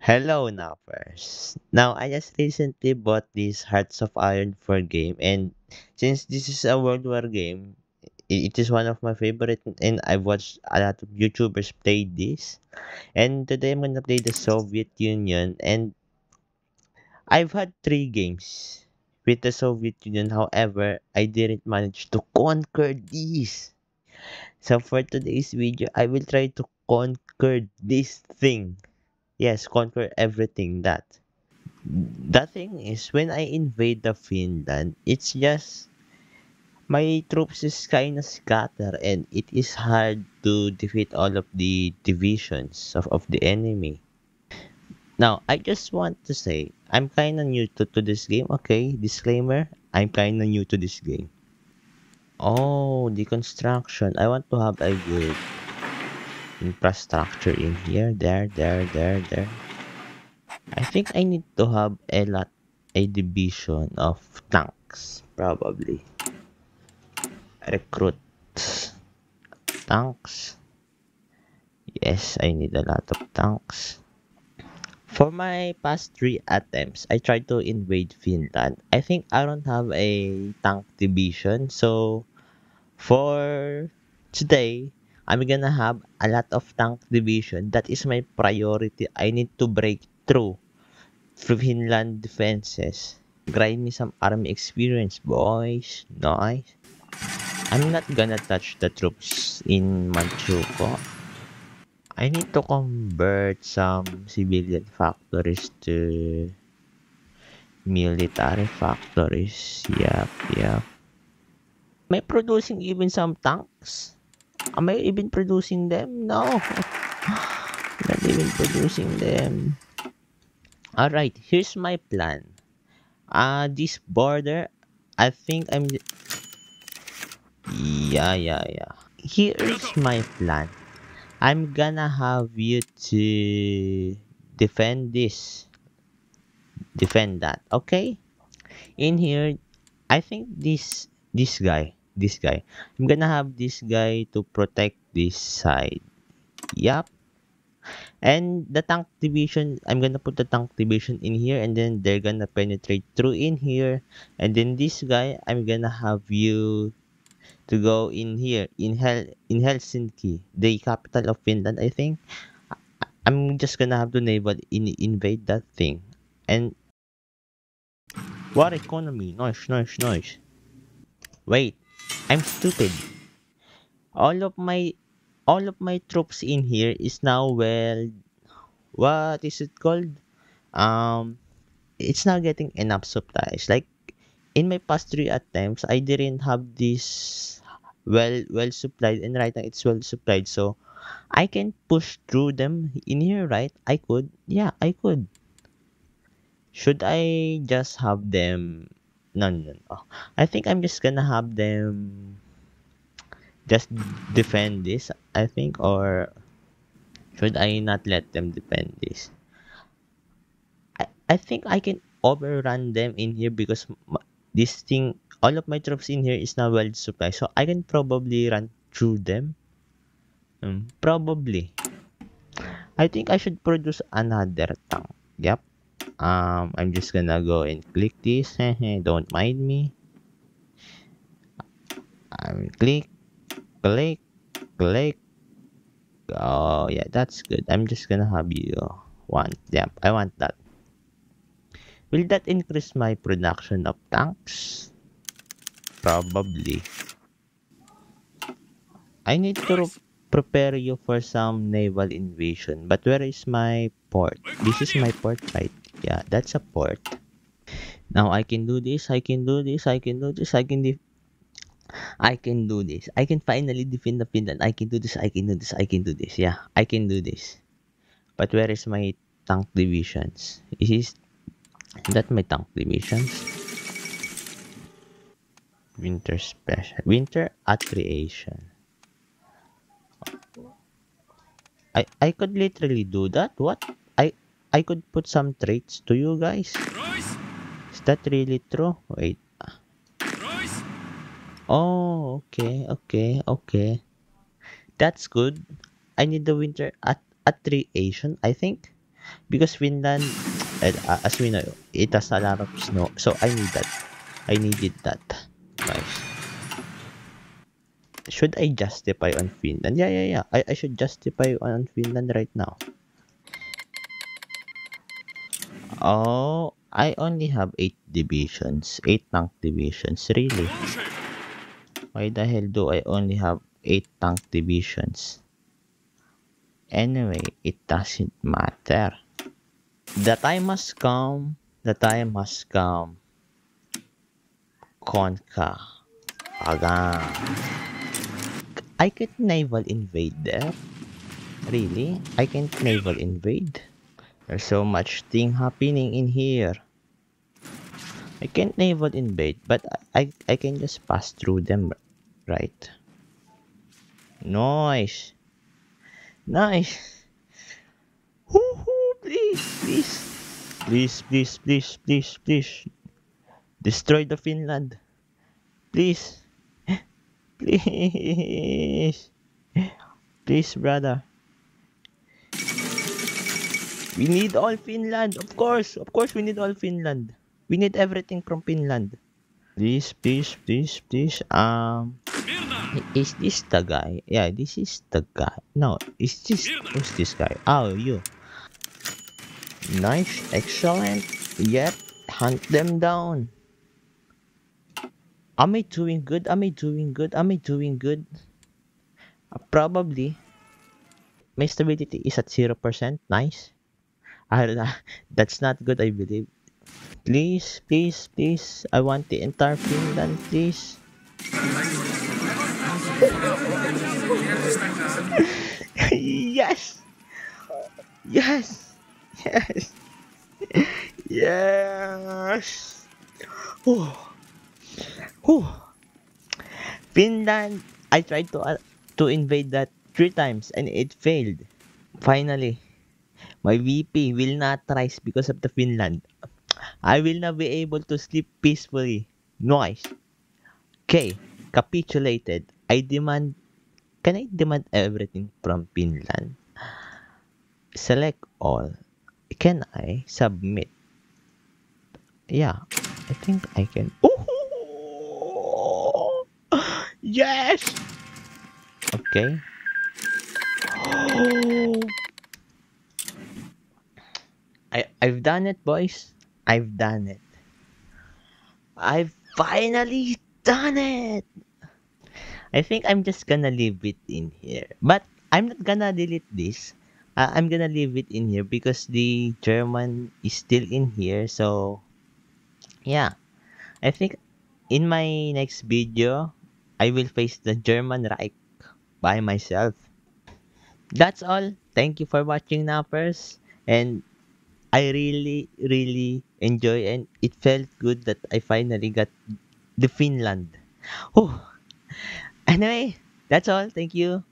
Hello, Nappers. Now, I just recently bought this Hearts of Iron 4 game, and since this is a World War game, it is one of my favorite, and I've watched a lot of YouTubers play this. And today I'm gonna play the Soviet Union, and I've had three games with the Soviet Union. However, I didn't manage to conquer this. So for today's video, I will try to conquer this thing. Yes, conquer everything that. The thing is, when I invade the Finland, it's just my troops is kinda scattered and it is hard to defeat all of the divisions of the enemy. Now, I just want to say, I'm kinda new to this game, okay? Disclaimer, I'm kinda new to this game. Oh, the construction. I want to have a good infrastructure in here. There. I think I need to have a division of tanks, probably. Recruit tanks. Yes, I need a lot of tanks. For my past three attempts, I tried to invade Finland. I think I don't have a tank division, so for today, I'm gonna have a lot of tank division. That is my priority. I need to break through Finland defenses. Grind me some army experience, boys. Nice. I'm not gonna touch the troops in Manchukuo. I need to convert some civilian factories to military factories. Yep. Am I producing even some tanks? Am I even producing them? No. Not even producing them. Alright, here's my plan. This border, I think yeah. Here is my plan. I'm gonna have you to defend defend that, okay? In here, I think this guy. I'm gonna have this guy to protect this side. Yup. And the tank division, I'm gonna put the tank division in here, and then they're gonna penetrate through in here. And then this guy, I'm gonna have you to go in here in Helsinki, the capital of Finland, I think. I'm just gonna have to invade that thing. And what economy? Noise. Wait, I'm stupid. All of my all of my troops in here is now, well, what is it called? Um, it's now getting enough supplies. Like in my past three attempts, I didn't have this well supplied, and right now it's well supplied. So I can push through them in here, right? I could. Yeah, I could. Should I just have them? No. I think I'm just gonna have them just defend this, I think, or should I not let them defend this? I think I can overrun them in here because this thing, all of my troops in here is now well supplied, so I can probably run through them. Probably. I think I should produce another tank. Yep. I'm just gonna go and click this. Don't mind me. Click, click, click. Oh yeah, that's good. I'm just gonna have you want. Yep, I want that. Will that increase my production of tanks? Probably. I need to prepare you for some naval invasion. But where is my port? This is my port, right? Yeah, that's a port. Now I can do this. I can do this. I can do this. I can finally defend the Finland. I can do this. Yeah, I can do this. But where is my tank divisions? Is that my tank divisions? Winter special. Winter attrition. I could literally do that. What? I could put some traits to you guys. Is that really true? Wait. Oh, okay. That's good. I need the winter attrition, I think. because Finland, as we know, it has a lot of snow. So I need that. I needed that. Nice. Should I justify on Finland? Yeah. I should justify on Finland right now. Oh, I only have 8 divisions. 8 tank divisions. Really? Why the hell do I only have 8 tank divisions? Anyway, it doesn't matter. The time has come. The time has come. Konka. Aga. I can't naval invade there. Really? I can't naval invade. There's so much thing happening in here. I can't naval invade, but I can just pass through them, right? Nice. Nice. Woohoo! Please. Destroy the Finland. Please. Please. Please, brother. We need all Finland. Of course, we need all Finland. We need everything from Finland. Please. Is this the guy? Yeah, this is the guy. No, is this, who's this guy? Oh, you. Nice, excellent. Yep, hunt them down. Am I doing good? Probably. My stability is at 0%. Nice. That's not good, I believe. Please. I want the entire Finland, please. Yes. Yes. Whew. Whew. Finland. I tried to invade that 3 times and it failed. Finally, my VP will not rise because of the Finland. I will not be able to sleep peacefully. Nice. Okay, capitulated. Can I demand everything from Finland? Select all. Can I submit? Yeah, I think I can. Ooh! Yes! Okay. I've done it, boys. I've done it. I've finally done it. I think I'm just gonna leave it in here. But I'm not gonna delete this. I'm gonna leave it in here because the German is still in here. So, yeah. I think in my next video, I will face the German Reich by myself. That's all. Thank you for watching, Nappers. And I really enjoy, and it felt good that I finally got the Finland. Oh, anyway, that's all. Thank you.